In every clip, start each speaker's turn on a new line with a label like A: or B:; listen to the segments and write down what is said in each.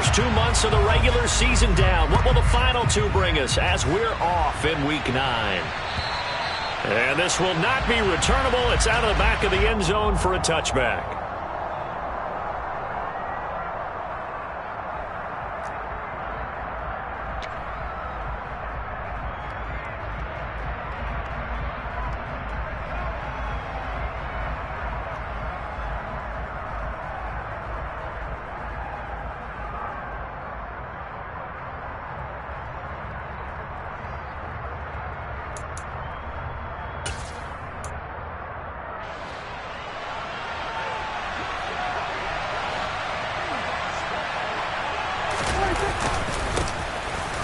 A: first 2 months of the regular season down. What will the final two bring us as we're off in Week 9? And this will not be returnable. It's out of the back of the end zone for a touchback.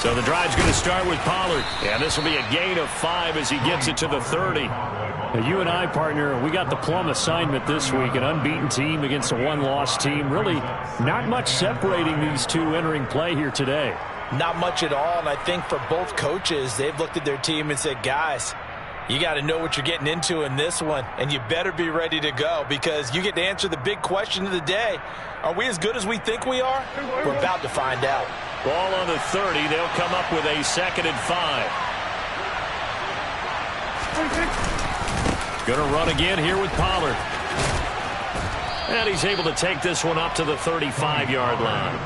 A: So the drive's going to start with Pollard. And this will be a gain of 5 as he gets it to the 30.
B: Now, you and I, partner, we got the plum assignment this week. An unbeaten team against a one-loss team. Really not much separating these two entering play here today.
C: Not much at all, and I think for both coaches, they've looked at their team and said, guys, you got to know what you're getting into in this one, and you better be ready to go because you get to answer the big question of the day. Are we as good as we think we are? We're about to find out.
A: Ball on the 30. They'll come up with a 2nd and 5. Going to run again here with Pollard. And he's able to take this one up to the 35-yard line.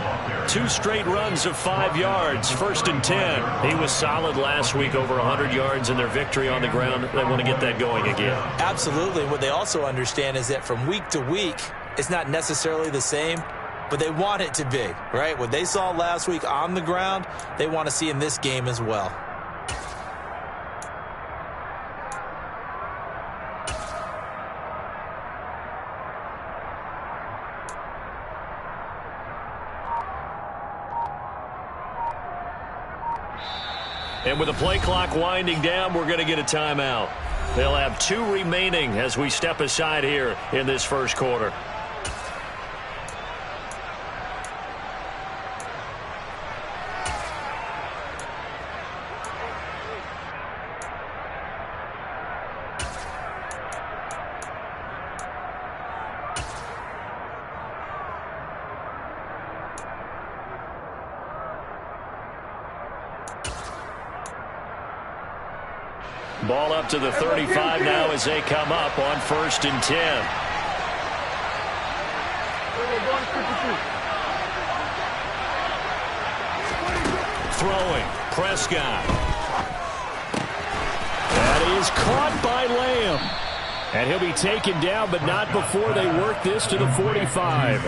A: 2 straight runs of 5 yards, 1st and 10. He was solid last week, over 100 yards in their victory on the ground. They want to get that going again.
C: Absolutely. What they also understand is that from week to week, it's not necessarily the same, but they want it to be, right? What they saw last week on the ground, they want to see in this game as well.
A: And with the play clock winding down, we're going to get a timeout. They'll have 2 remaining as we step aside here in this first quarter. Ball up to the 35 now as they come up on 1st and 10. Throwing, Prescott. That is caught by Lamb. And he'll be taken down, but not before they work this to the 45.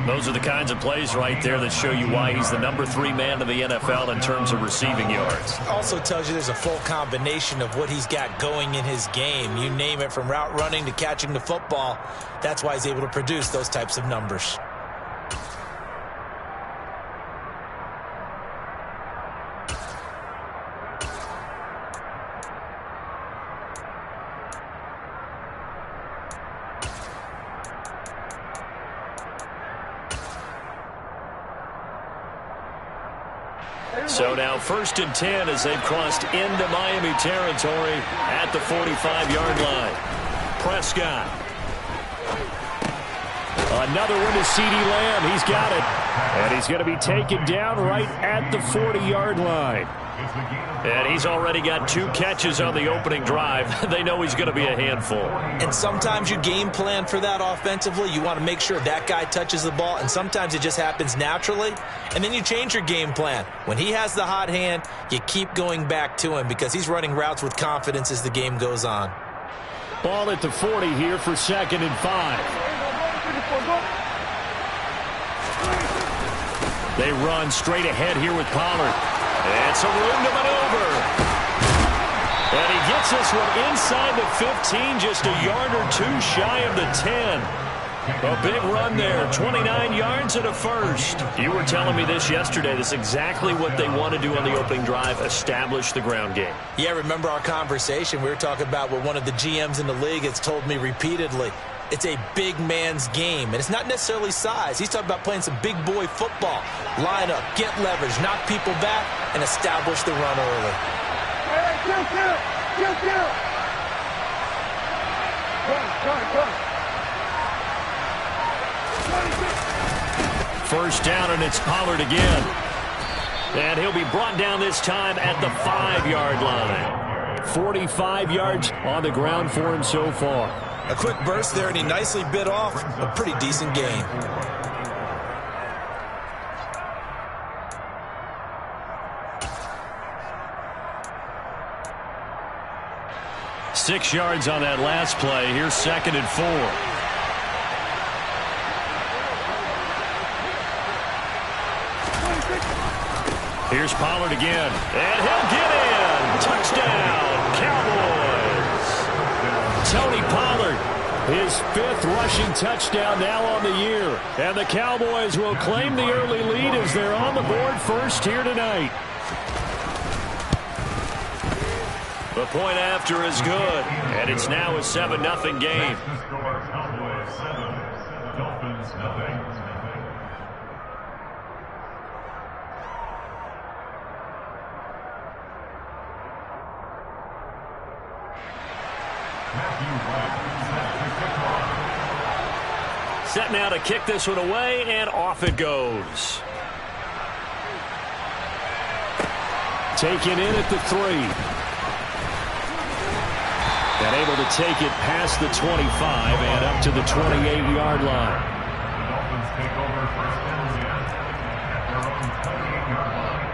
A: Those are the kinds of plays right there that show you why he's the number 3 man in the NFL in terms of receiving yards.
C: Also tells you there's a full combination of what he's got going in his game. You name it, from route running to catching the football. That's why he's able to produce those types of numbers.
A: So now 1st and 10 as they've crossed into Miami territory at the 45-yard line. Prescott. Another one to CeeDee Lamb. He's got it. And he's going to be taken down right at the 40-yard line. And he's already got 2 catches on the opening drive. They know he's going to be a handful.
C: And sometimes you game plan for that offensively. You want to make sure that guy touches the ball, and sometimes it just happens naturally. And then you change your game plan. When he has the hot hand, you keep going back to him because he's running routes with confidence as the game goes on.
B: Ball at the 40 here for 2nd and 5.
A: They run straight ahead here with Pollard. It's a room to maneuver. And he gets this one inside the 15, just a yard or 2 shy of the 10. A big run there, 29 yards and a first. You were telling me this yesterday. This is exactly what they want to do on the opening drive, establish the ground game.
C: Yeah, remember our conversation? We were talking about what one of the GMs in the league has told me repeatedly. It's a big man's game, and it's not necessarily size. He's talking about playing some big boy football. Line up, get leverage, knock people back, and establish the run early.
B: First down, and it's Pollard again. And he'll be brought down this time at the 5-yard line. 45 yards on the ground for him so far.
C: A quick burst there, and he nicely bit off a pretty decent gain.
B: Six yards on that last play. Here's 2nd and 4. Here's Pollard again. And he'll get in. Touchdown, Cowboys. Tony Pollard, his 5th rushing touchdown now on the year. And the Cowboys will claim the early lead as they're on the board first here tonight. The point after is good, and it's now a 7-0 game. Set now to kick this one away, and off it goes. Taken in at the 3. And able to take it past the 25 and up to the 28-yard line.
D: The Dolphins take over first down again at their own 28-yard line.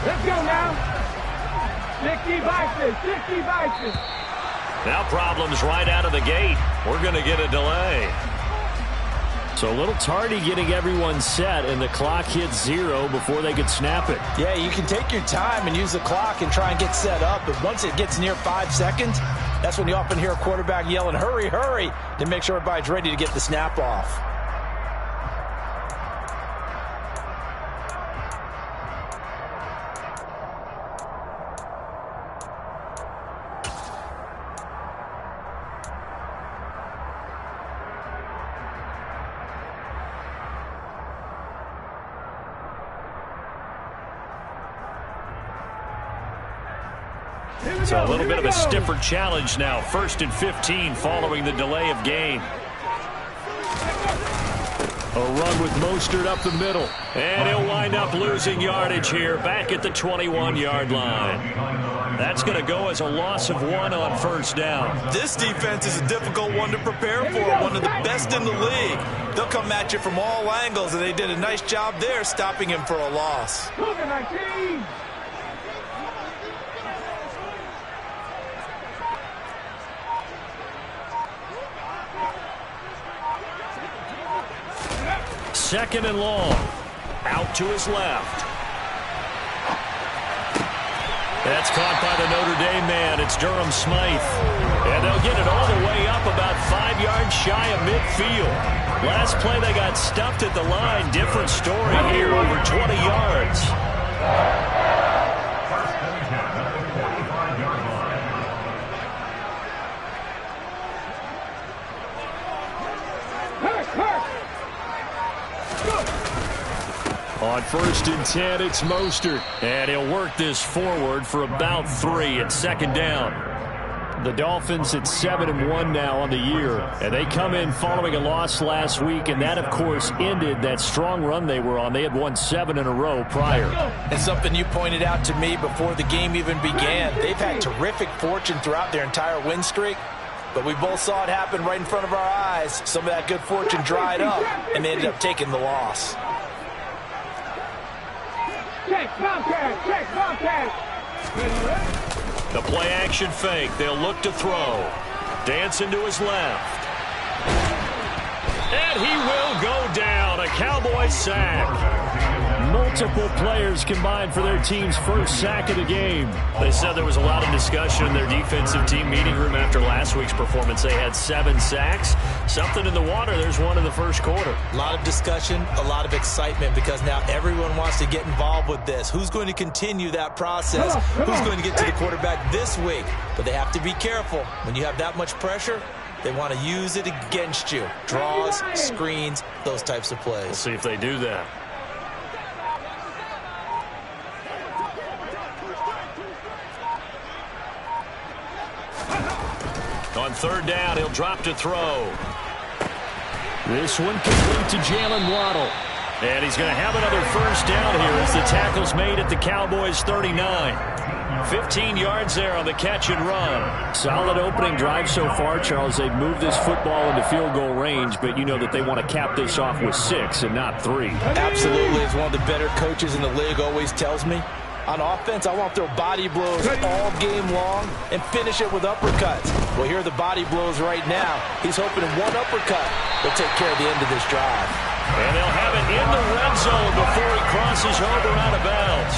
E: Let's go now. 60 Vikings, 60 Vikings.
B: Now problems right out of the gate. We're going to get a delay. So a little tardy getting everyone set, and the clock hits 0 before they could snap it.
C: Yeah, you can take your time and use the clock and try and get set up, but once it gets near 5 seconds, that's when you often hear a quarterback yelling, hurry, hurry, to make sure everybody's ready to get the snap off.
B: So a little bit of a stiffer challenge now. 1st and 15 following the delay of game. A run with Mostert up the middle. And he'll wind up losing yardage here back at the 21-yard line. That's going to go as a loss of 1 on first down.
C: This defense is a difficult one to prepare for, one of the best in the league. They'll come at you from all angles, and they did a nice job there stopping him for a loss.
B: Second and long. Out to his left. That's caught by the Notre Dame man. It's Durham Smythe. And they'll get it all the way up about 5 yards shy of midfield. Last play they got stuffed at the line. Different story here, over 20 yards. On 1st and 10, it's Mostert. And he'll work this forward for about 3 at 2nd down. The Dolphins at 7-1 now on the year. And they come in following a loss last week, and that, of course, ended that strong run they were on. They had won 7 in a row prior.
C: And something you pointed out to me before the game even began. They've had terrific fortune throughout their entire win streak. But we both saw it happen right in front of our eyes. Some of that good fortune dried up, and they ended up taking the loss.
E: Check, contact, check, contact.
B: The play action fake. They'll look to throw. Dancing to his left. And he will go down. A the Cowboys sack. Multiple players combined for their team's first sack of the game.
A: They said there was a lot of discussion in their defensive team meeting room after last week's performance. They had 7 sacks. Something in the water. There's one in the first quarter.
C: A lot of discussion, a lot of excitement, because now everyone wants to get involved with this. Who's going to continue that process? Who's going to get to the quarterback this week? But they have to be careful. When you have that much pressure, they want to use it against you. Draws, screens, those types of plays.
A: We'll see if they do that. On third down, he'll drop to throw.
B: This one complete to Jalen Waddle.
A: And he's going to have another first down here as the tackle's made at the Cowboys' 39. 15 yards there on the catch and run.
B: Solid opening drive so far, Charles. They've moved this football into field goal range, but you know that they want to cap this off with 6 and not 3.
C: Absolutely. As one of the better coaches in the league always tells me, on offense, I want to throw body blows all game long and finish it with uppercuts. Well, here are the body blows right now. He's hoping in one uppercut will take care of the end of this drive.
A: And they'll have it in the red zone before he crosses over out of bounds.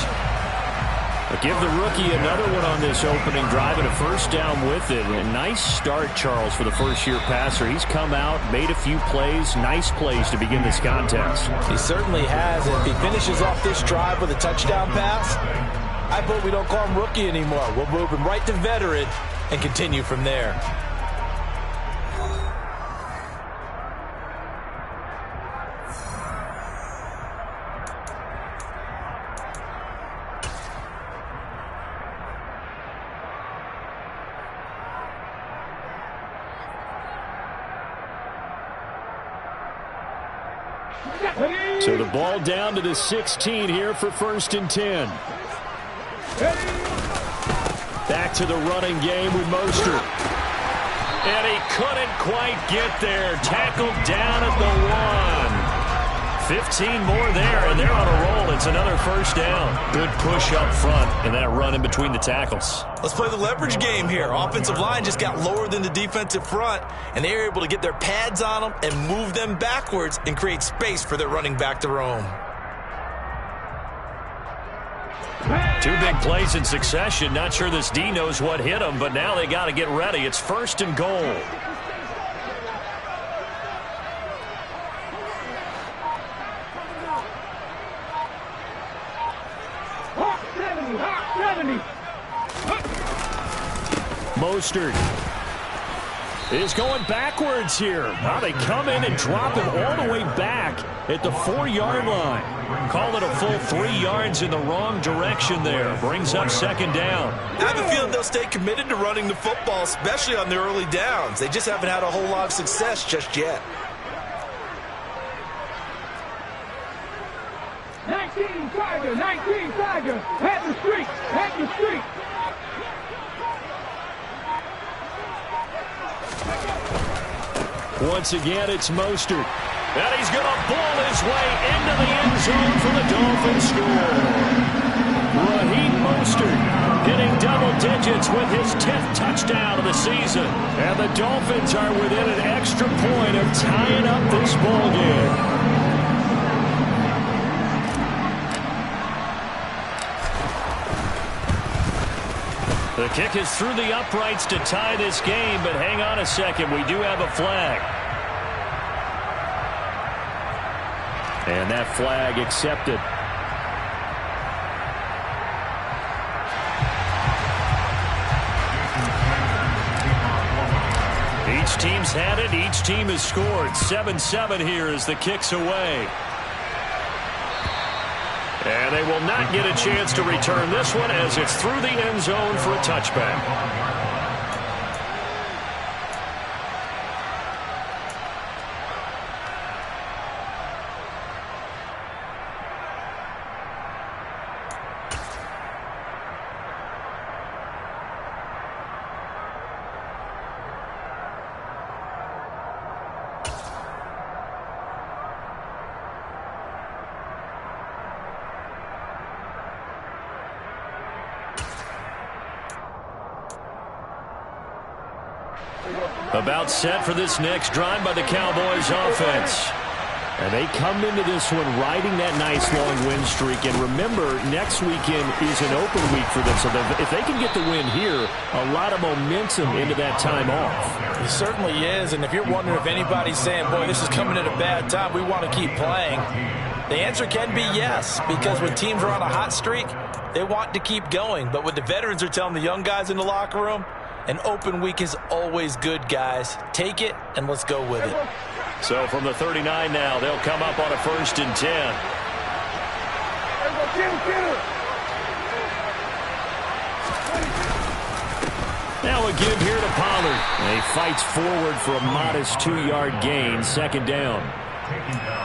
B: But give the rookie another one on this opening drive and a first down with it. A nice start, Charles, for the first-year passer. He's come out, made a few plays, nice plays to begin this contest.
C: He certainly has. And if he finishes off this drive with a touchdown pass, I vote we don't call him rookie anymore. We'll move him right to veteran and continue from there.
B: So the ball down to the 16 here for 1st and 10. Back to the running game with Mostert.
A: And he couldn't quite get there. Tackled down at the 1. 15 more there, and they're on a roll. It's another first down. Good push up front, and that run in between the tackles.
C: Let's play the leverage game here. Offensive line just got lower than the defensive front, and they were able to get their pads on them and move them backwards and create space for their running back to roam.
A: 2 big plays in succession. Not sure this D knows what hit him, but now they got to get ready. It's 1st and goal.
B: Mostert is going backwards here. Now they come in and drop him all the way back at the 4-yard line.
A: Call it a full 3 yards in the wrong direction there. Brings up 2nd down.
C: I have a feeling they'll stay committed to running the football, especially on their early downs. They just haven't had a whole lot of success just yet.
E: 19 Tiger, head the street.
B: Once again, it's Mostert.
A: And he's going to ball his way into the end zone for the Dolphins score.
B: Raheem Mostert
A: hitting double digits with his 10th touchdown of the season.
B: And the Dolphins are within an extra point of tying up this ball game.
A: The kick is through the uprights to tie this game, but hang on a second. We do have a flag.
B: And that flag accepted.
A: Each team's had it. Each team has scored. 7-7 here as the kick's away. And they will not get a chance to return this one as it's through the end zone for a touchback. About set for this next drive by the Cowboys offense.
B: And they come into this one riding that nice long win streak. And remember, next weekend is an open week for them. So if they can get the win here, a lot of momentum into that time off.
C: It certainly is. And if you're wondering if anybody's saying, boy, this is coming at a bad time, we want to keep playing, the answer can be yes. Because when teams are on a hot streak, they want to keep going. But what the veterans are telling the young guys in the locker room, an open week is always good, guys. Take it, and let's go with it.
B: So from the 39 now, they'll come up on a 1st and 10. Now a give here to Pollard. And he fights forward for a modest 2-yard gain, 2nd down.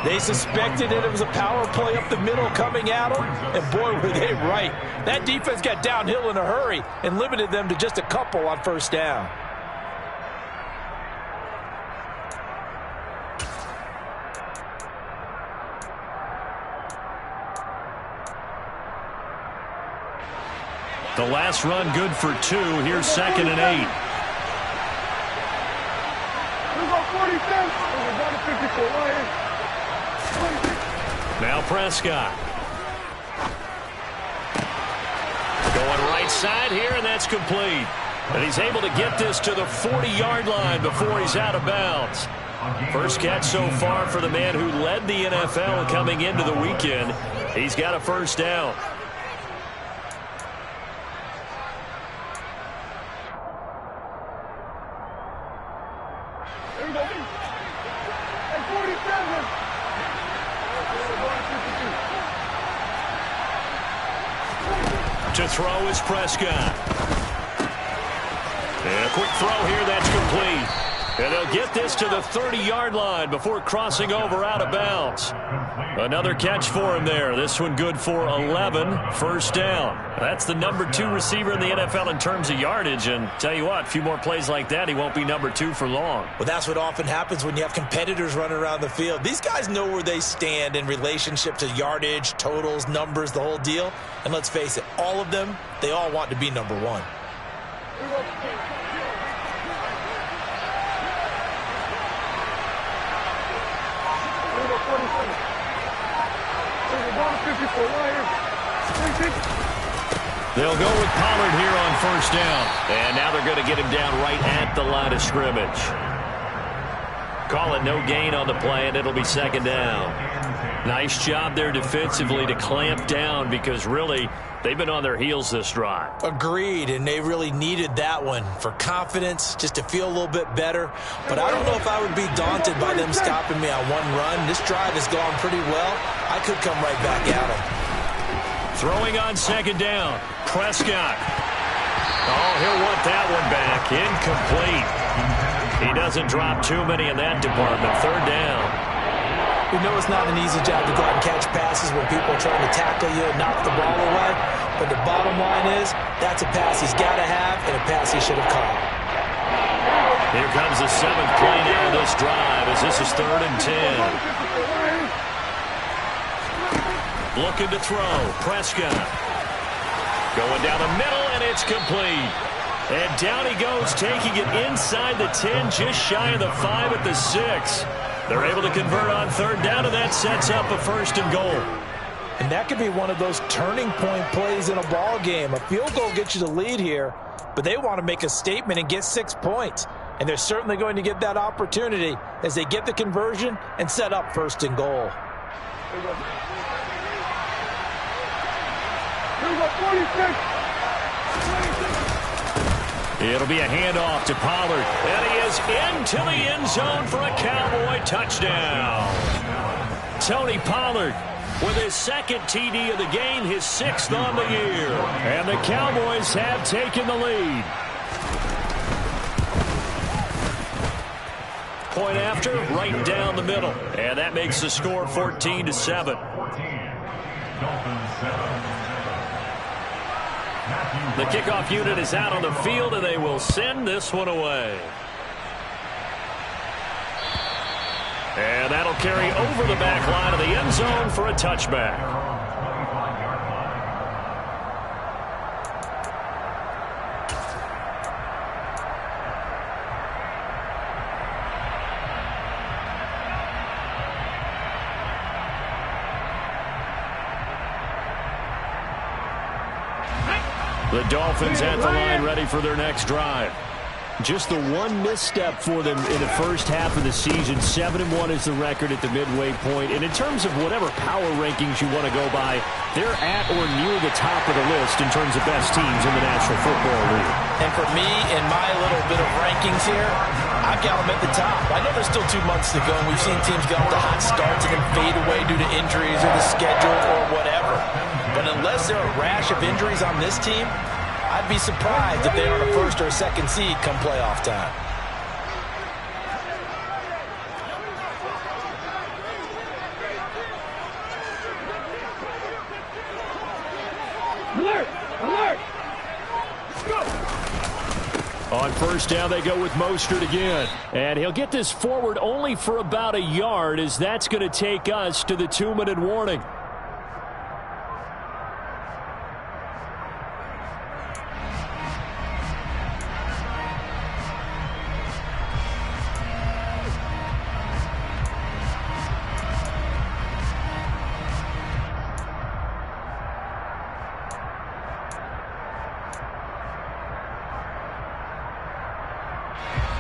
C: They suspected it was a power play up the middle coming at them, and boy, were they right. That defense got downhill in a hurry and limited them to just a couple on 1st down.
B: The last run good for 2. Here's 2nd and 8. Now Prescott. Going right side here, and that's complete. And he's able to get this to the 40-yard line before he's out of bounds. First catch so far for the man who led the NFL coming into the weekend. He's got a 1st down. To throw is Prescott. And a quick throw here, that's complete. And they'll get this to the 30-yard line before crossing over out of bounds. Another catch for him there. This one good for 11, 1st down. That's the number 2 receiver in the NFL in terms of yardage. And tell you what, a few more plays like that, he won't be number 2 for long.
C: Well, that's what often happens when you have competitors running around the field. These guys know where they stand in relationship to yardage, totals, numbers, the whole deal. And let's face it, all of them, they all want to be number 1.
B: They'll go with Pollard here on 1st down. And now they're going to get him down right at the line of scrimmage. Call it no gain on the play, and it'll be 2nd down. Nice job there defensively to clamp down because really they've been on their heels this drive.
C: Agreed, and they really needed that one for confidence, just to feel a little bit better. But I don't know if I would be daunted by them stopping me on one run. This drive has gone pretty well. I could come right back at them.
B: Throwing on 2nd down, Prescott. Oh, he'll want that one back. Incomplete. He doesn't drop too many in that department. 3rd down.
C: We know it's not an easy job to go out and catch passes when people are trying to tackle you and knock the ball away. But the bottom line is, that's a pass he's got to have and a pass he should have caught.
B: Here comes the 7th play now of this drive as this is 3rd and 10. Looking to throw. Prescott. Going down the middle, and it's complete. And down he goes, taking it inside the 10, just shy of the 5 at the 6. They're able to convert on 3rd down, and that sets up a 1st and goal.
C: And that could be one of those turning point plays in a ball game. A field goal gets you the lead here, but they want to make a statement and get 6 points. And they're certainly going to get that opportunity as they get the conversion and set up 1st and goal.
B: It'll be a handoff to Pollard. And he is into the end zone for a Cowboy touchdown. Tony Pollard with his 2nd TD of the game, his 6th on the year. And the Cowboys have taken the lead. Point after, right down the middle. And that makes the score 14-7. The kickoff unit is out on the field, and they will send this one away. And that'll carry over the back line of the end zone for a touchback. The Dolphins at the line ready for their next drive. Just the one misstep for them in the first half of the season. 7-1 is the record at the midway point. And in terms of whatever power rankings you want to go by, they're at or near the top of the list in terms of best teams in the National Football League.
C: And for me, in my little bit of rankings here, I've got them at the top. I know there's still 2 months to go, and we've seen teams get off to hot starts and then fade away due to injuries or the schedule or whatever. But unless there are a rash of injuries on this team, I'd be surprised if they are a first or a second seed come playoff time.
E: Alert! Alert! Go!
B: On first down, they go with Mostert again. And he'll get this forward only for about a yard, as that's going to take us to the 2-minute warning.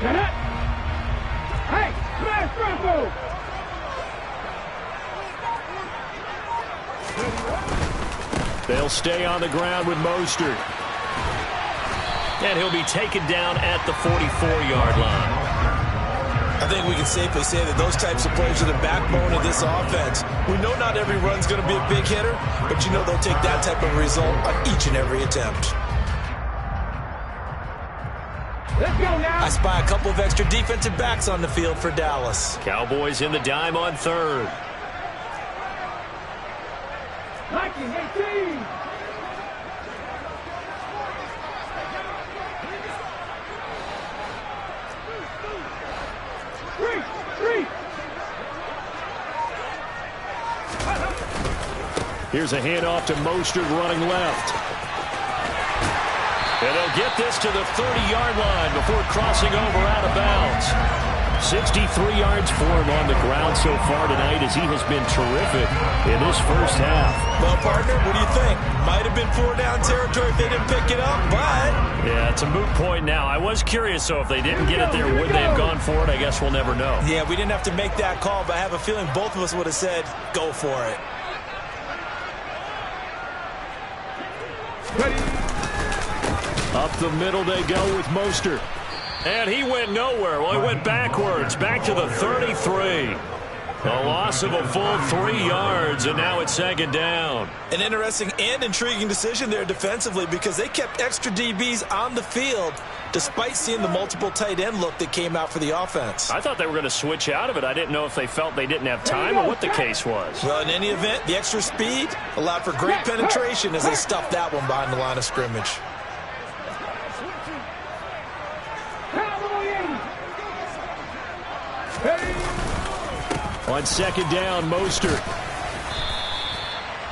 E: Get it! Hey, smash Bronco!
B: They'll stay on the ground with Mostert. And he'll be taken down at the 44-yard line.
C: I think we can safely say that those types of plays are the backbone of this offense. We know not every run's going to be a big hitter, but you know they'll take that type of result on each and every attempt.
E: Let's go now!
C: I spy a couple of extra defensive backs on the field for Dallas.
B: Cowboys in the dime on third.
E: 19-18! Three!
B: Here's a handoff to Mostert running left. And they'll get this to the 30-yard line before crossing over out of bounds. 63 yards for him on the ground so far tonight, as he has been terrific in this first half.
C: Well, partner, what do you think? Might have been 4-down territory if they didn't pick it up, but...
B: Yeah, it's a moot point now. I was curious, so if they didn't get it there, would they have gone for it? I guess we'll never know.
C: Yeah, we didn't have to make that call, but I have a feeling both of us would have said, go for it.
E: Ready!
B: Up the middle they go with Mostert. And he went nowhere. Well, he went backwards, back to the 33. A loss of a full 3 yards, and now it's second down.
C: An interesting and intriguing decision there defensively, because they kept extra DBs on the field despite seeing the multiple tight end look that came out for the offense.
B: I thought they were going to switch out of it. I didn't know if they felt they didn't have time or what the case was.
C: Well, in any event, the extra speed allowed for great penetration as they stuffed that one behind the line of scrimmage.
B: On second down, Mostert.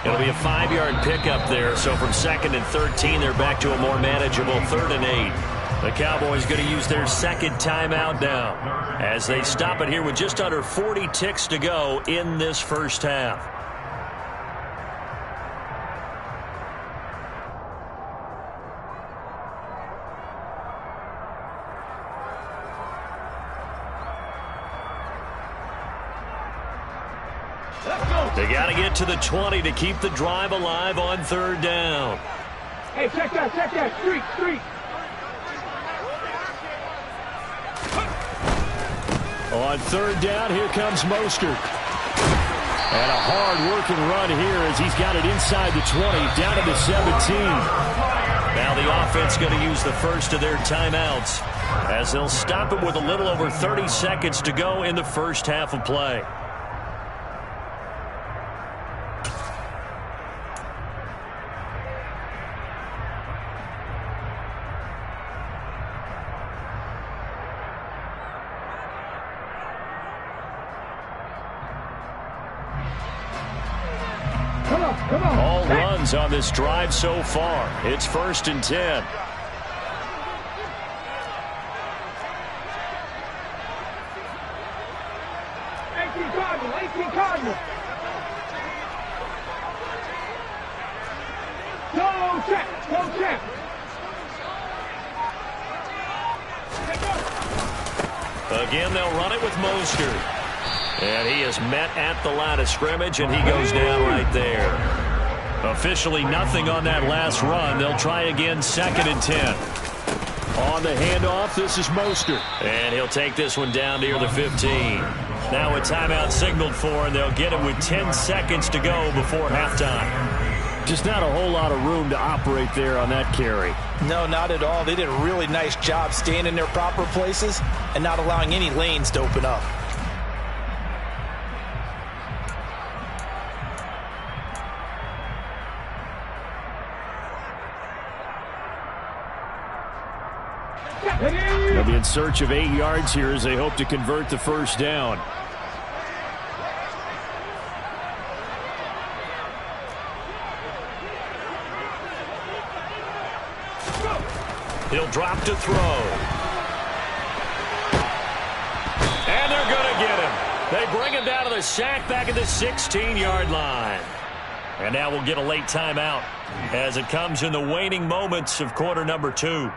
B: It'll be a 5-yard pickup there. So from 2nd and 13, they're back to a more manageable 3rd and 8. The Cowboys going to use their second timeout now, as they stop it here with just under 40 ticks to go in this first half. They got to get to the 20 to keep the drive alive on 3rd down.
E: Hey, check that, street.
B: On 3rd down, here comes Mostert. And a hard-working run here as he's got it inside the 20, down to the 17. Now the offense going to use the first of their timeouts, as they'll stop it with a little over 30 seconds to go in the first half of play.
E: Come on.
B: All runs on this drive so far. It's 1st and 10.
E: Cardinal. Go check.
A: Again, they'll run it with Mostert. And he is met at the line of scrimmage, and he goes down right there. Officially nothing on that last run. They'll try again, 2nd and 10.
B: On the handoff, this is Mostert.
A: And he'll take this one down near the 15. Now a timeout signaled for, and they'll get it with 10 seconds to go before halftime.
B: Just not a whole lot of room to operate there on that carry.
C: No, not at all. They did a really nice job staying in their proper places and not allowing any lanes to open up.
B: They'll be in search of 8 yards here as they hope to convert the first down.
A: He'll drop to throw. And they're going to get him. They bring him down to the sack back at the 16-yard line. And now we'll get a late timeout as it comes in the waning moments of quarter number 2.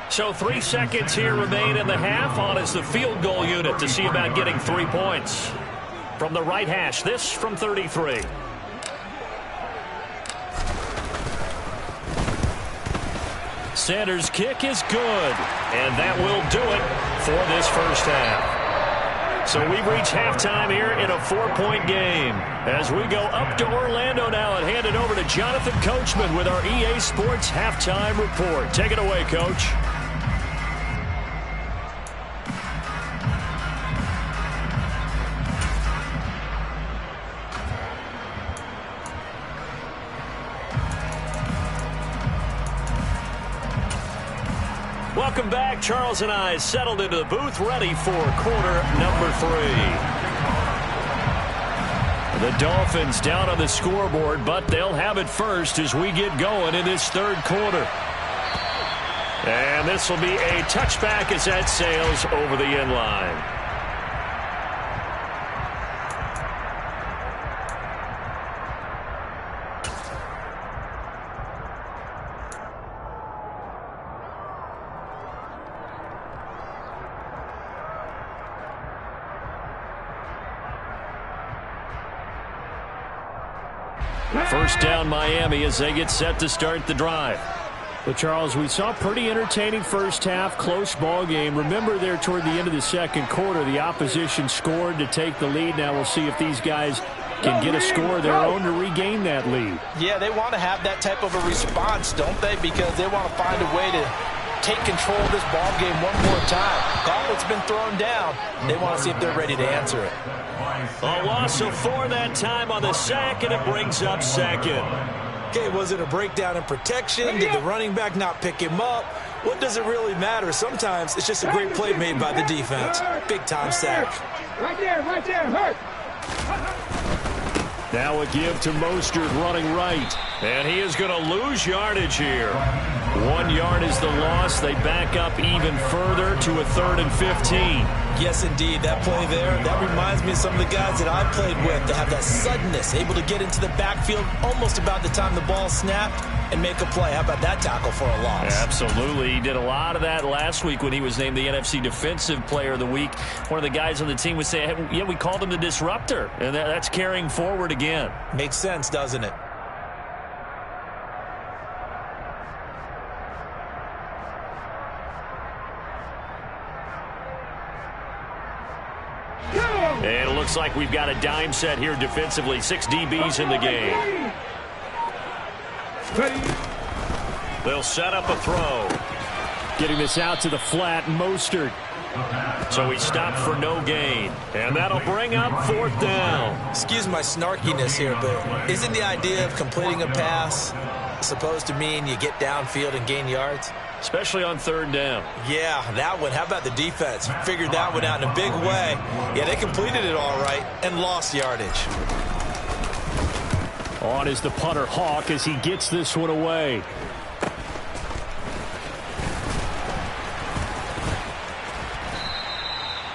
A: So 3 seconds here remain in the half. On is the field goal unit to see about getting 3 points. From the right hash, this from 33. Sanders' kick is good, and that will do it for this first half. So we've reached halftime here in a 4-point game. As we go up to Orlando now and hand it over to Jonathan Coachman with our EA Sports Halftime Report. Take it away, Coach. Welcome back. Charles and I settled into the booth, ready for quarter number 3. The Dolphins down on the scoreboard, but they'll have it first as we get going in this third quarter. And this will be a touchback as that sails over the end line. First down Miami as they get set to start the drive.
B: Well, Charles, we saw a pretty entertaining first half, close ball game. Remember there toward the end of the second quarter, the opposition scored to take the lead. Now we'll see if these guys can get a score of their own to regain that lead.
C: Yeah, they want to have that type of a response, don't they? Because they want to find a way to take control of this ball game one more time. Gauntlet's been thrown down. They want to see if they're ready to answer it.
A: A loss of 4 that time on the sack, and it brings up 2nd.
C: Okay, was it a breakdown in protection? Did the running back not pick him up? What does it really matter? Sometimes it's just a great play made by the defense. Big-time sack.
E: Right there, hurt.
B: Now a give to Mostert running right.
A: And he is going to lose yardage here. 1 yard is the loss. They back up even further to a 3rd and 15.
C: Yes, indeed. That play there, that reminds me of some of the guys that I played with that have that suddenness, able to get into the backfield almost about the time the ball snapped and make a play. How about that tackle for a loss?
A: Absolutely. He did a lot of that last week when he was named the NFC Defensive Player of the Week. One of the guys on the team would say, hey, yeah, we called him the disruptor. And that's carrying forward again.
C: Makes sense, doesn't it?
A: And it looks like we've got a dime set here defensively. 6 DBs in the game. They'll set up a throw.
B: Getting this out to the flat, Mostert.
A: So he stopped for no gain. And that'll bring up 4th down.
C: Excuse my snarkiness here, but isn't the idea of completing a pass supposed to mean you get downfield and gain yards?
A: Especially on 3rd down.
C: Yeah, that one. How about the defense? Figured that one out in a big way. Yeah, they completed it all right and lost yardage.
B: On is the punter Hawk as he gets this one away.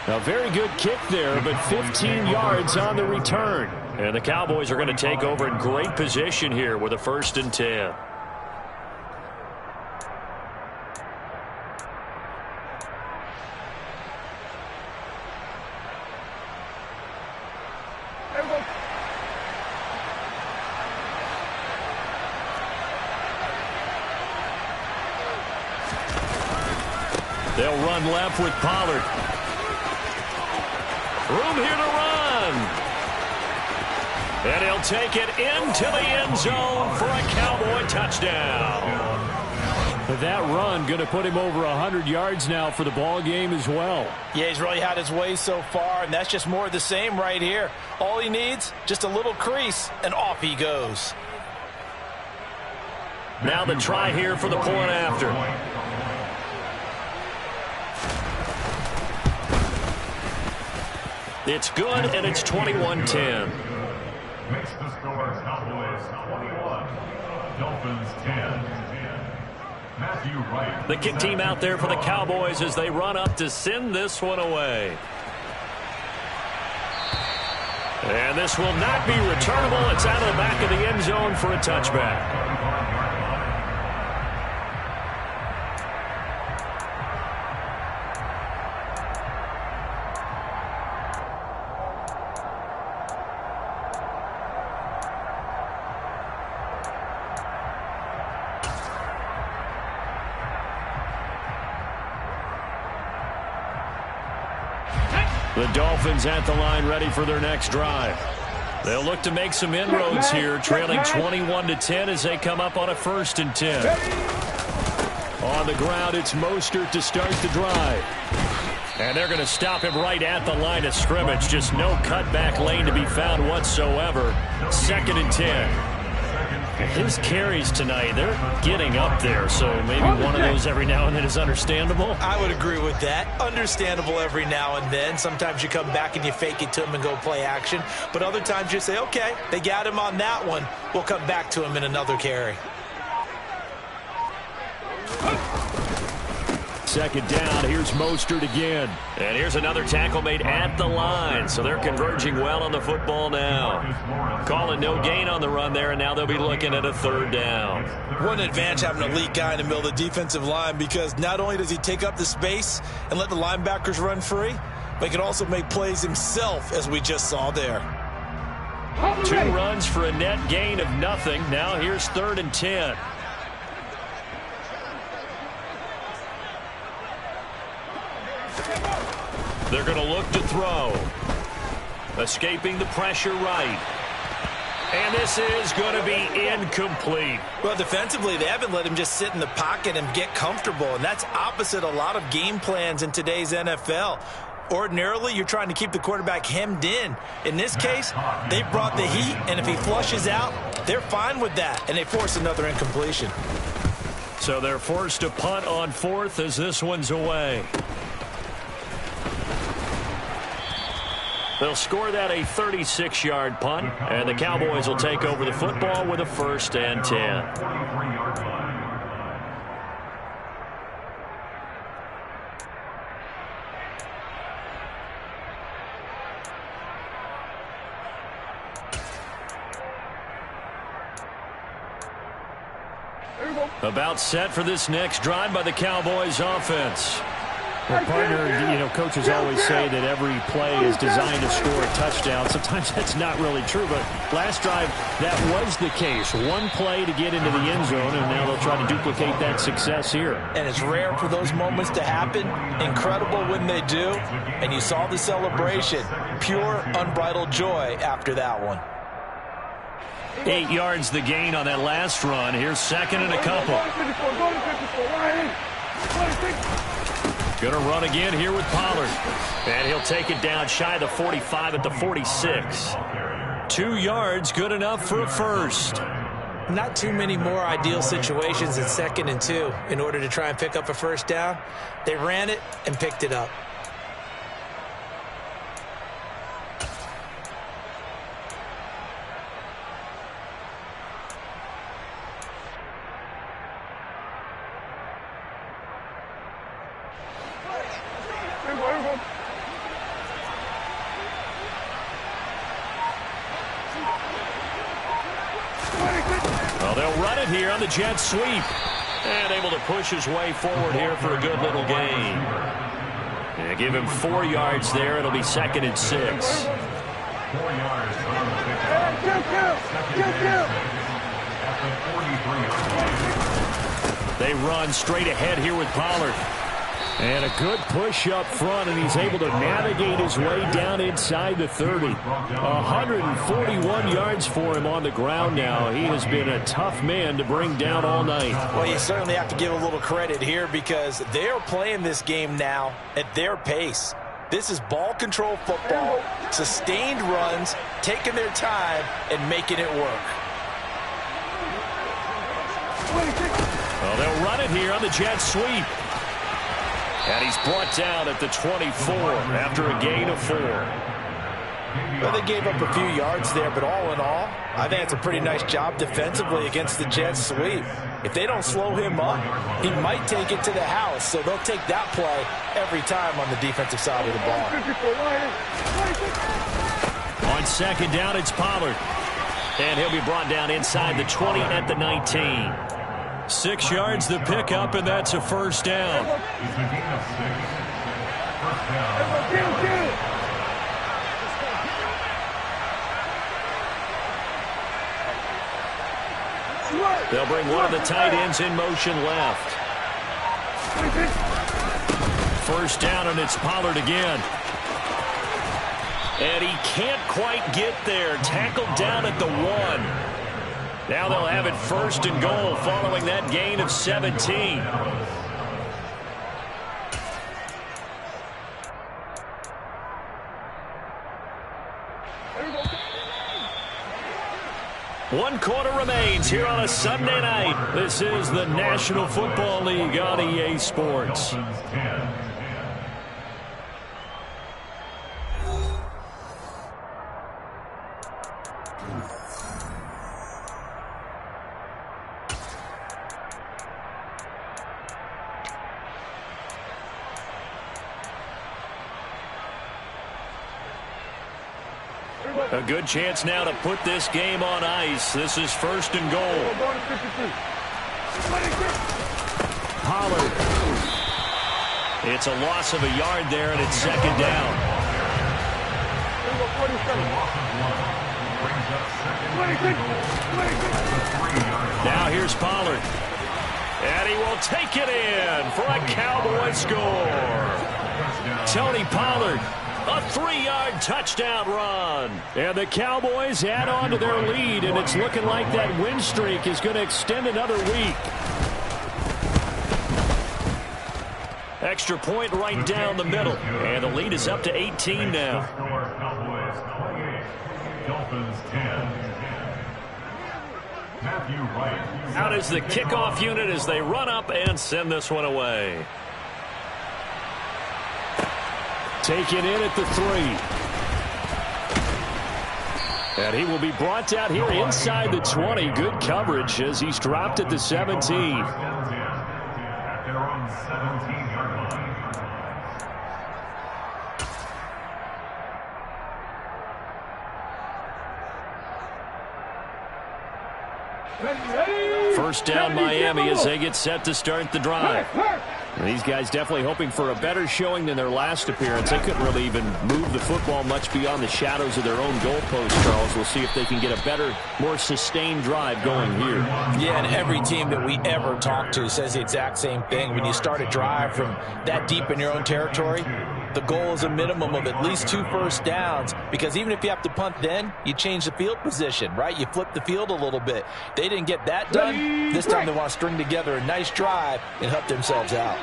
B: A very good kick there, but 15 yards on the return.
A: And the Cowboys are going to take over in great position here with a 1st and 10.
B: They'll run left with Pollard. Room here to run. And he'll take it into the end zone for a Cowboy touchdown. That run going to put him over 100 yards now for the ball game as well.
C: Yeah, he's really had his way so far, and that's just more of the same right here. All he needs, just a little crease, and off he goes.
B: Now the try here for the point after. It's good, and it's 21-10.
D: Makes the score Cowboys 21, Dolphins 10. Matthew Wright.
B: The kick team out there for the Cowboys as they run up to send this one away. And this will not be returnable. It's out of the back of the end zone for a touchback. The Dolphins at the line ready for their next drive. They'll look to make some inroads here, trailing 21-10 as they come up on a 1st and 10. On the ground, it's Mostert to start the drive. And they're going to stop him right at the line of scrimmage. Just no cutback lane to be found whatsoever. 2nd and 10. His carries tonight, they're getting up there, so maybe one of those every now and then is understandable.
C: I would agree with that. Understandable every now and then. Sometimes you come back and you fake it to him and go play action. But other times you say, okay, they got him on that one. We'll come back to him in another carry.
B: 2nd down, here's Mostert again. And here's another tackle made at the line, so they're converging well on the football now. Calling no gain on the run there, and now they'll be looking at a 3rd down.
C: What an advantage having an elite guy in the middle of the defensive line, because not only does he take up the space and let the linebackers run free, but he can also make plays himself, as we just saw there.
B: 2 runs for a net gain of nothing. Now here's 3rd and 10. They're going to look to throw. Escaping the pressure right. And this is going to be incomplete.
C: Well, defensively, they haven't let him just sit in the pocket and get comfortable, and that's opposite a lot of game plans in today's NFL. Ordinarily, you're trying to keep the quarterback hemmed in. In this case, they brought the heat, and if he flushes out, they're fine with that, and they force another incompletion.
B: So they're forced to punt on 4th as this one's away. They'll score that a 36-yard punt, and the Cowboys will take over the football with a 1st and 10. About set for this next drive by the Cowboys offense. Well, partner, coaches always say that every play is designed to score a touchdown. Sometimes that's not really true, but last drive, that was the case. One play to get into the end zone, and now they'll try to duplicate that success here.
C: And it's rare for those moments to happen. Incredible when they do. And you saw the celebration. Pure, unbridled joy after that one.
B: 8 yards the gain on that last run. Here's 2nd and a couple. Going to run again here with Pollard. And he'll take it down shy of the 45 at the 46. 2 yards, good enough for a 1st.
C: Not too many more ideal situations at 2nd and 2 in order to try and pick up a 1st down. They ran it and picked it up.
B: Well, they'll run it here on the jet sweep. And able to push his way forward here for a good little gain. And give him 4 yards there. It'll be 2nd and 6.
D: 4 yards on the at the 43-yard line.
B: They run straight ahead here with Pollard. And a good push up front, and he's able to navigate his way down inside the 30. 141 yards for him on the ground now. He has been a tough man to bring down all night.
C: Well, you certainly have to give a little credit here because they're playing this game now at their pace. This is ball control football, sustained runs, taking their time, and making it work.
B: Well, they'll run it here on the jet sweep. And he's brought down at the 24 after a gain of 4.
C: Well, they gave up a few yards there, but all in all, I think it's a pretty nice job defensively against the jet sweep. If they don't slow him up, he might take it to the house, so they'll take that play every time on the defensive side of the ball.
B: On second down, it's Pollard. And he'll be brought down inside the 20 at the 19. 6 yards the pickup, and that's a first down.
D: It's a gain of 6. First down.
B: They'll bring one of the tight ends in motion left. First down, and it's Pollard again. And he can't quite get there. Tackled down at the 1. Now they'll have it first and goal following that gain of 17. One quarter remains here on a Sunday night. This is the National Football League on EA Sports. A good chance now to put this game on ice. This is first and goal. Pollard. It's a loss of a yard there, and it's second down. Now here's Pollard. And he will take it in for a Cowboys score. Tony Pollard. A 3-yard touchdown run. And the Cowboys add on to their lead, and it's looking like that win streak is going to extend another week. Extra point right down the middle. And the lead is up to 18 now.
D: Cowboys 28, Dolphins 10. Matthew Wright.
B: Out is the kickoff unit as they run up and send this one away. Taken in at the 3. And he will be brought down here inside the 20. Good coverage as he's dropped at the 17.
D: At their own 17-yard line.
B: First down Miami as they get set to start the drive. And these guys definitely hoping for a better showing than their last appearance. They couldn't really even move the football much beyond the shadows of their own goalpost, Charles. We'll see if they can get a better, more sustained drive going here.
C: Yeah, and every team that we ever talk to says the exact same thing. When you start a drive from that deep in your own territory, the goal is a minimum of at least 2 first downs, because even if you have to punt then, you change the field position, right? You flip the field a little bit. They didn't get that done. This time they want to string together a nice drive and help themselves out.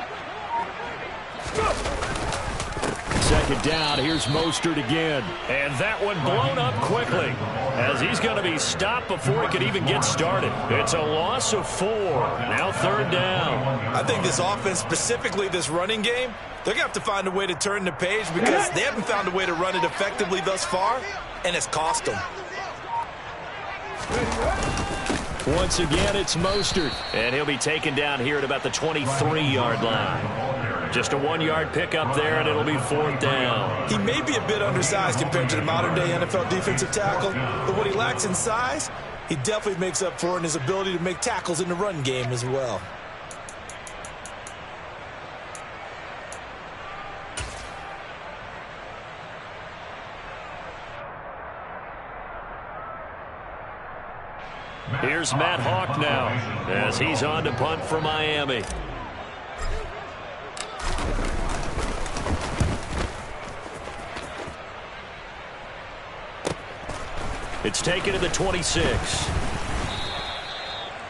B: Second down, here's Mostert again. And that one blown up quickly as he's going to be stopped before he could even get started. It's a loss of 4. Now third down.
C: I think this offense, specifically this running game, they're going to have to find a way to turn the page because they haven't found a way to run it effectively thus far, and it's cost them.
B: Once again, it's Mostert. And he'll be taken down here at about the 23-yard line. Just a 1-yard pickup there, and it'll be fourth down.
C: He may be a bit undersized compared to the modern-day NFL defensive tackle, but what he lacks in size, he definitely makes up for in his ability to make tackles in the run game as well.
B: Here's Matt Hawk now as he's on to punt for Miami.
A: It's taken to the 26.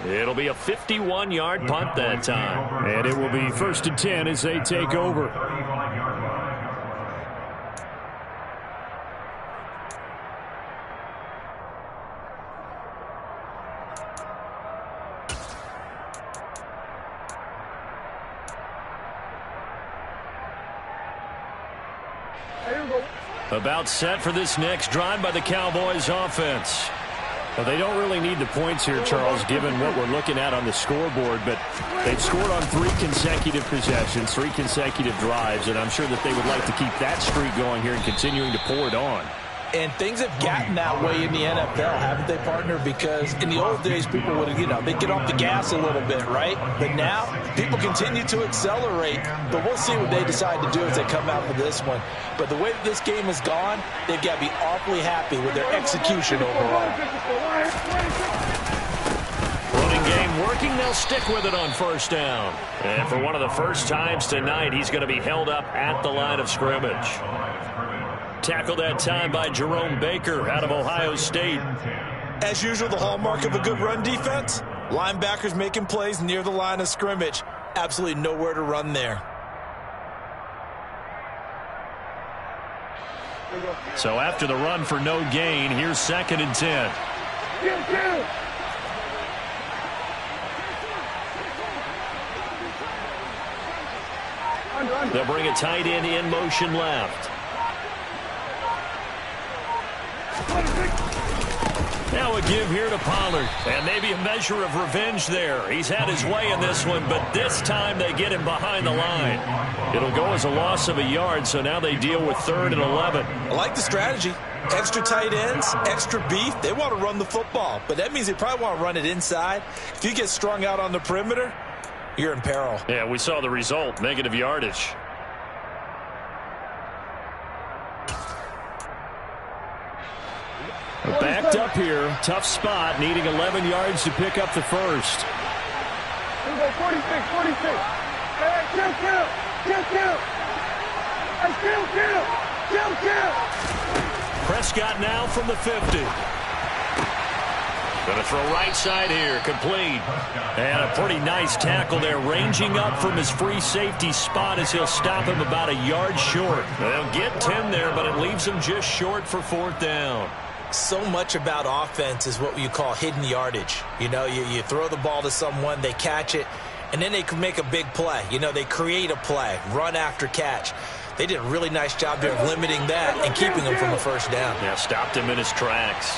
A: It'll be a 51-yard punt that time.
B: And it will be 1st and 10 as they take over. About set for this next drive by the Cowboys offense. Well, they don't really need the points here, Charles, given what we're looking at on the scoreboard, but they've scored on 3 consecutive possessions, 3 consecutive drives, and I'm sure that they would like to keep that streak going here and continuing to pour it on.
C: And things have gotten that way in the NFL, haven't they, partner? Because in the old days, people would, they'd get off the gas a little bit, right? But now, people continue to accelerate. But we'll see what they decide to do as they come out for this one. But the way that this game has gone, they've got to be awfully happy with their execution overall.
A: Running game working. They'll stick with it on 1st down. And for one of the first times tonight, he's going to be held up at the line of scrimmage. Tackled that time by Jerome Baker out of Ohio State.
C: As usual, the hallmark of a good run defense, linebackers making plays near the line of scrimmage. Absolutely nowhere to run there.
A: So after the run for no gain, here's 2nd and 10. They'll bring a tight end in motion left. Now a give here to Pollard. And maybe a measure of revenge there. He's had his way in this one, but this time they get him behind the line. It'll go as a loss of a yard, so now they deal with 3rd and 11.
C: I like the strategy. Extra tight ends, extra beef. They want to run the football, but that means they probably want to run it inside. If you get strung out on the perimeter, you're in peril.
A: Yeah, we saw the result, negative yardage.
B: Backed up here, tough spot, needing 11 yards to pick up the first.
E: 46.
A: Prescott now from the 50. Going to throw right side here, complete. And a pretty nice tackle there, ranging up from his free safety spot as he'll stop him about a yard short. They'll get 10 there, but it leaves him just short for 4th down.
C: So much about offense is what you call hidden yardage. You throw the ball to someone, they catch it, and then they can make a big play. They create a play, run after catch. They did a really nice job there of limiting that and keeping him from a 1st down.
A: Yeah, stopped him in his tracks.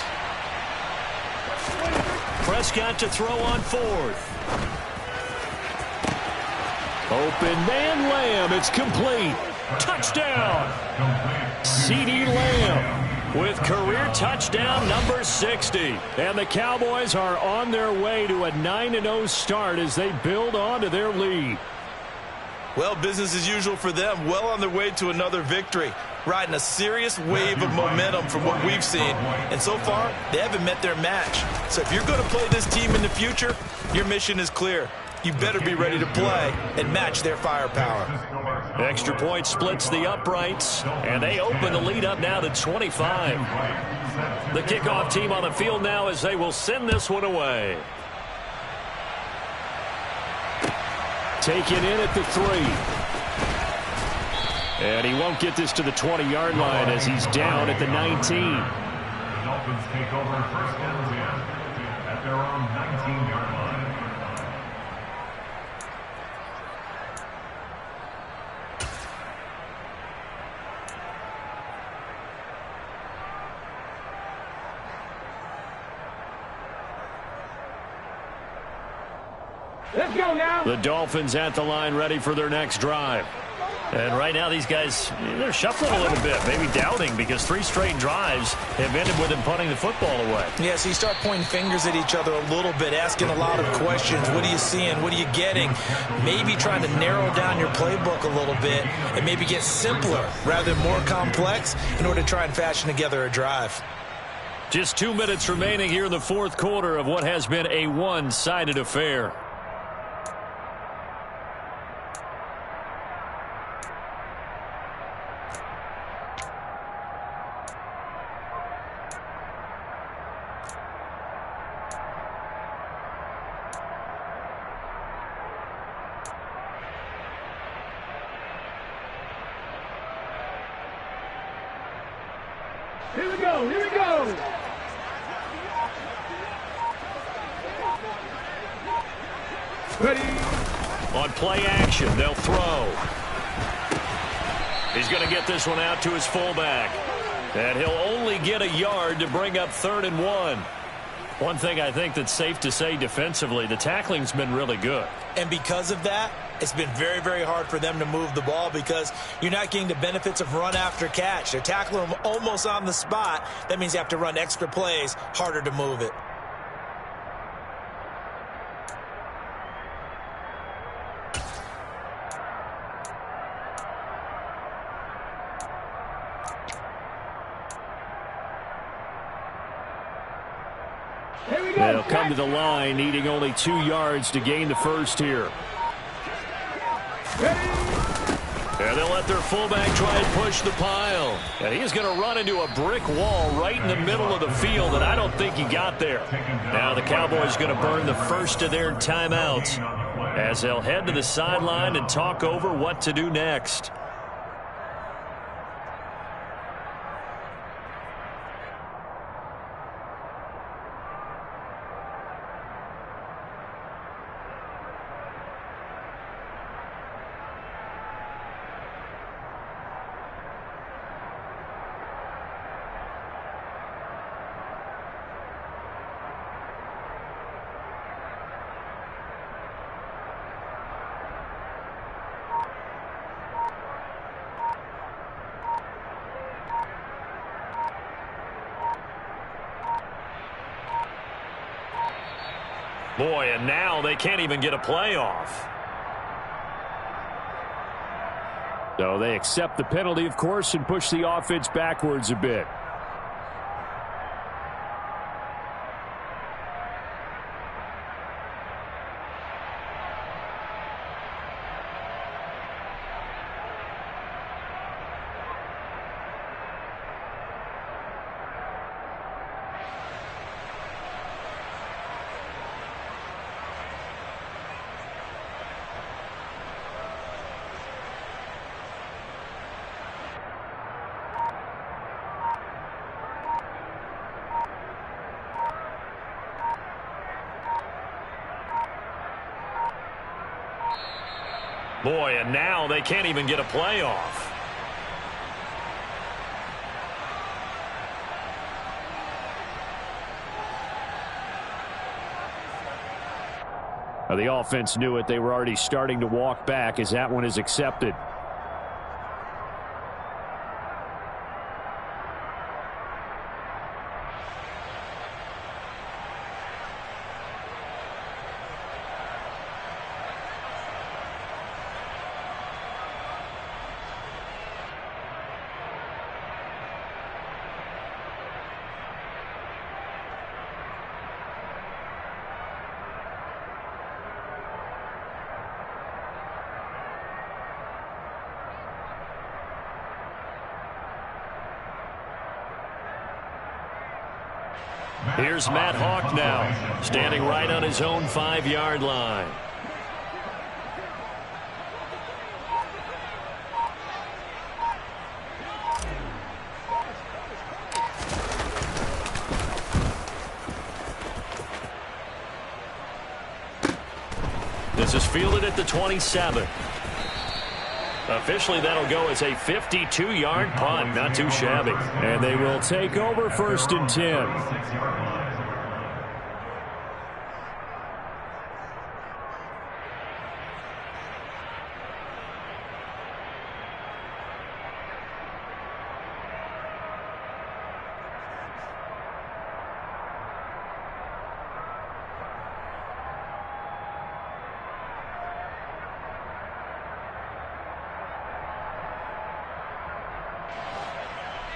A: Prescott to throw on 4th.
B: Open man Lamb, it's complete. Touchdown! CeeDee Lamb with career touchdown number 60. And the Cowboys are on their way to a 9-0 start as they build on to their lead.
C: Well, business as usual for them. Well on their way to another victory. Riding a serious wave of momentum from what we've seen. And so far, they haven't met their match. So if you're going to play this team in the future, your mission is clear. You better be ready to play and match their firepower.
A: Extra point splits the uprights, and they open the lead up now to 25. The kickoff team on the field now as they will send this one away.
B: Taken in at the 3. And he won't get this to the 20-yard line as he's down at the 19.
D: The Dolphins take over 1st and 10 at their own 19-yard line.
E: Let's go now.
B: The Dolphins at the line ready for their next drive.
A: And right now these guys, they're shuffling a little bit, maybe doubting, because 3 straight drives have ended with them punting the football away.
C: Yeah, so you start pointing fingers at each other a little bit, asking a lot of questions. What are you seeing? What are you getting? Maybe trying to narrow down your playbook a little bit and maybe get simpler rather than more complex in order to try and fashion together a drive.
B: Just 2 minutes remaining here in the 4th quarter of what has been a one-sided affair.
E: Here we go. Here we go. Ready.
B: On play action, they'll throw. He's going to get this one out to his fullback. And he'll only get a yard to bring up 3rd and 1. One thing I think that's safe to say defensively, the tackling's been really good.
C: And because of that, it's been very, very hard for them to move the ball because you're not getting the benefits of run after catch. They're tackling them almost on the spot. That means you have to run extra plays, harder to move it.
B: They'll come to the line, needing only 2 yards to gain the first here. And they'll let their fullback try and push the pile. And he's going to run into a brick wall right in the middle of the field, and I don't think he got there. Now the Cowboys going to burn the first of their timeouts as they'll head to the sideline and talk over what to do next. Boy, and now they can't even get a playoff. So they accept the penalty, of course, and push the offense backwards a bit. Boy, and now they can't even get a playoff. Now, the offense knew it. They were already starting to walk back as that one is accepted. Here's Matt Hawk now, standing right on his own 5-yard line. This is fielded at the 27. Officially, that'll go as a 52-yard punt. Not too shabby. And they will take over 1st and 10.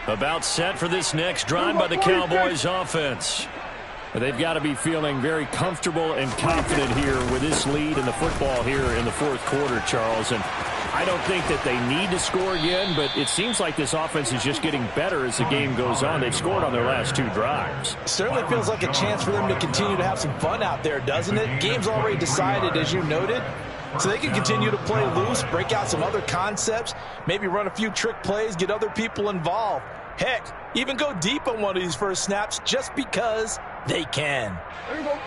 B: About set for this next drive by the Cowboys offense. They've got to be feeling very comfortable and confident here with this lead in the football here in the 4th quarter, Charles. And I don't think that they need to score again, but it seems like this offense is just getting better as the game goes on. They've scored on their last 2 drives.
C: Certainly feels like a chance for them to continue to have some fun out there, doesn't it? Game's already decided, as you noted. So they can continue to play loose, break out some other concepts, maybe run a few trick plays, get other people involved. Heck, even go deep on one of these first snaps just because they can.
E: There you go.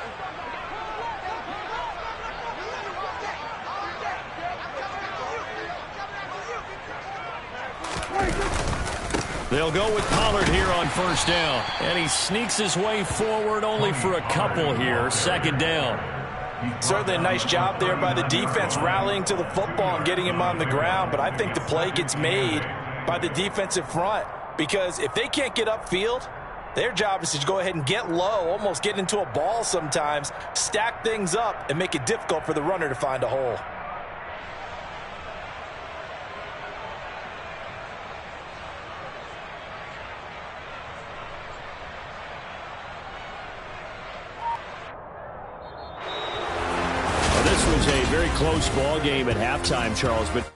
B: They'll go with Pollard here on first down. And he sneaks his way forward only for a couple here. Second down.
C: Certainly a nice job there by the defense rallying to the football and getting him on the ground. But I think the play gets made by the defensive front. Because if they can't get upfield, their job is to go ahead and get low, almost get into a ball sometimes, stack things up, and make it difficult for the runner to find a hole.
B: This was a very close ball game at halftime, Charles, but